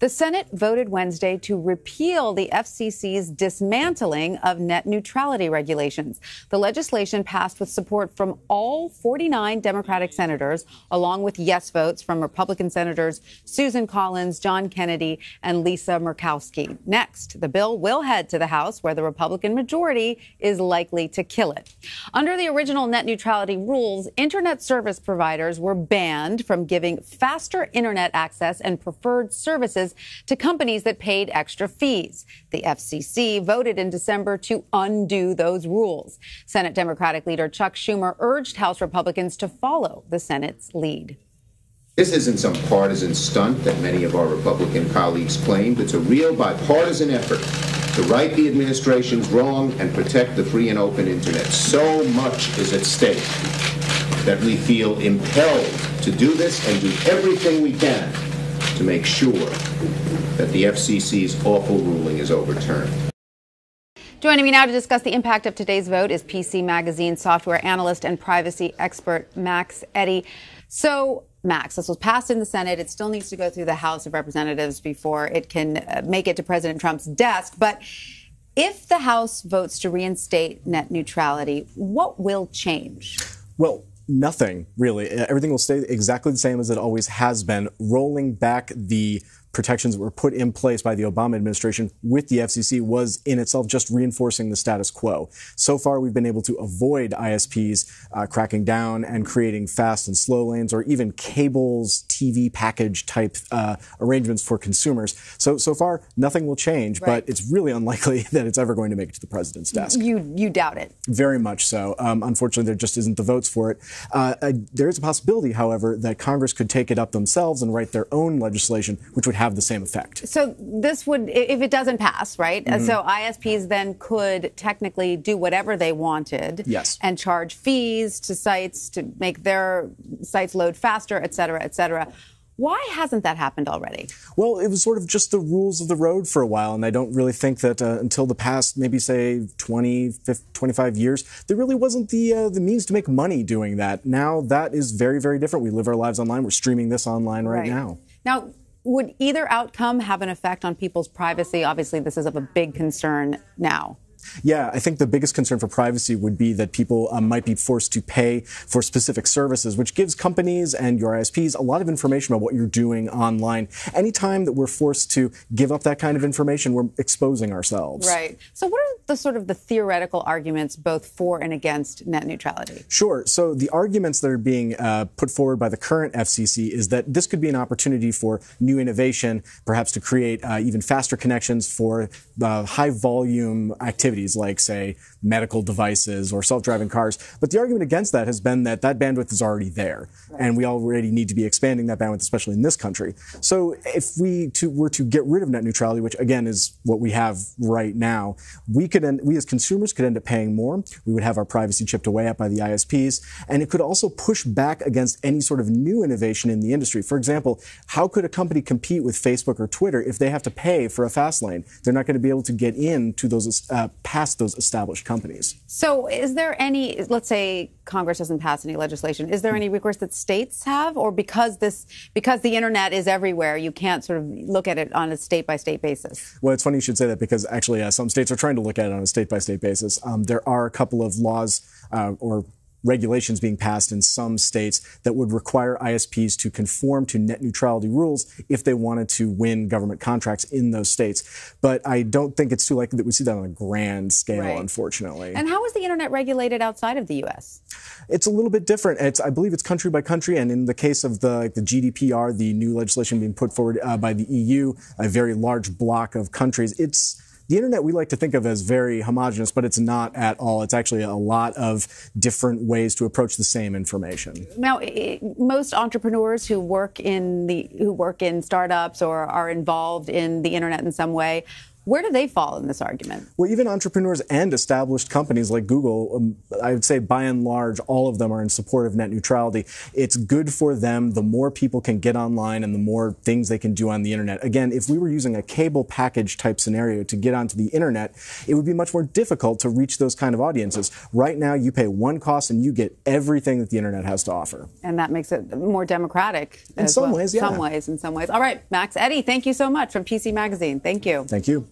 The Senate voted Wednesday to repeal the FCC's dismantling of net neutrality regulations. The legislation passed with support from all 49 Democratic senators, along with yes votes from Republican Senators Susan Collins, John Kennedy, and Lisa Murkowski. Next, the bill will head to the House, where the Republican majority is likely to kill it. Under the original net neutrality rules, internet service providers were banned from giving faster internet access and preferred services to companies that paid extra fees. The FCC voted in December to undo those rules. Senate Democratic leader Chuck Schumer urged House Republicans to follow the Senate's lead. This isn't some partisan stunt that many of our Republican colleagues claimed. It's a real bipartisan effort to right the administration's wrong and protect the free and open internet. So much is at stake that we feel impelled to do this and do everything we can to make sure that the FCC's awful ruling is overturned. Joining me now to discuss the impact of today's vote is PC Magazine software analyst and privacy expert Max Eddy. So, Max, this was passed in the Senate. It still needs to go through the House of Representatives before it can make it to President Trump's desk. But if the House votes to reinstate net neutrality, what will change? Well, nothing, really. Everything will stay exactly the same as it always has been, rolling back the protections that were put in place by the Obama administration with the FCC was in itself just reinforcing the status quo. So far, we've been able to avoid ISPs cracking down and creating fast and slow lanes or even cables, TV package type arrangements for consumers. So far, nothing will change, right. But it's really unlikely that it's ever going to make it to the president's desk. You doubt it? Very much so. Unfortunately, there just isn't the votes for it. There is a possibility, however, that Congress could take it up themselves and write their own legislation, which would have the same effect. So this would, if it doesn't pass, right? Mm-hmm. So ISPs then could technically do whatever they wanted. Yes. And charge fees to sites to make their sites load faster, et cetera, et cetera. Why hasn't that happened already? Well, it was sort of just the rules of the road for a while, and I don't really think that until the past, maybe say 20, 25 years, there really wasn't the means to make money doing that. Now that is very, very different. We live our lives online. We're streaming this online right now. Now, would either outcome have an effect on people's privacy? Obviously, this is of a big concern now. Yeah, I think the biggest concern for privacy would be that people might be forced to pay for specific services, which gives companies and your ISPs a lot of information about what you're doing online. Anytime that we're forced to give up that kind of information, we're exposing ourselves. Right. So what are the sort of the theoretical arguments both for and against net neutrality? Sure. So the arguments that are being put forward by the current FCC is that this could be an opportunity for new innovation, perhaps to create even faster connections for high volume activities like, say, medical devices or self-driving cars. But the argument against that has been that that bandwidth is already there. Right. And we already need to be expanding that bandwidth, especially in this country. So if we were to get rid of net neutrality, which again is what we have right now, we as consumers could end up paying more. We would have our privacy chipped away at by the ISPs. And it could also push back against any sort of new innovation in the industry. For example, how could a company compete with Facebook or Twitter if they have to pay for a fast lane? They're not going to be able to get into those past those established companies. So is there any, let's say Congress doesn't pass any legislation, is there any recourse that states have? Or because the internet is everywhere, you can't sort of look at it on a state-by-state basis? Well, it's funny you should say that because actually some states are trying to look at it on a state-by-state basis. There are a couple of laws or regulations being passed in some states that would require ISPs to conform to net neutrality rules if they wanted to win government contracts in those states. But I don't think it's too likely that we see that on a grand scale, right. Unfortunately. And how is the internet regulated outside of the U.S.? It's a little bit different. I believe it's country by country. And in the case of the GDPR, the new legislation being put forward by the EU, a very large block of countries, the internet we like to think of as very homogenous, but it's not at all. It's actually a lot of different ways to approach the same information. Now, most entrepreneurs who work in startups or are involved in the internet in some way Where do they fall in this argument? Well, even entrepreneurs and established companies like Google, I would say by and large, all of them are in support of net neutrality. It's good for them. The more people can get online and the more things they can do on the internet. Again, if we were using a cable package type scenario to get onto the internet, it would be much more difficult to reach those kind of audiences. Right now, you pay one cost and you get everything that the internet has to offer. And that makes it more democratic. In some ways, yeah. In some ways. All right, Max Eddy, thank you so much from PC Magazine. Thank you. Thank you.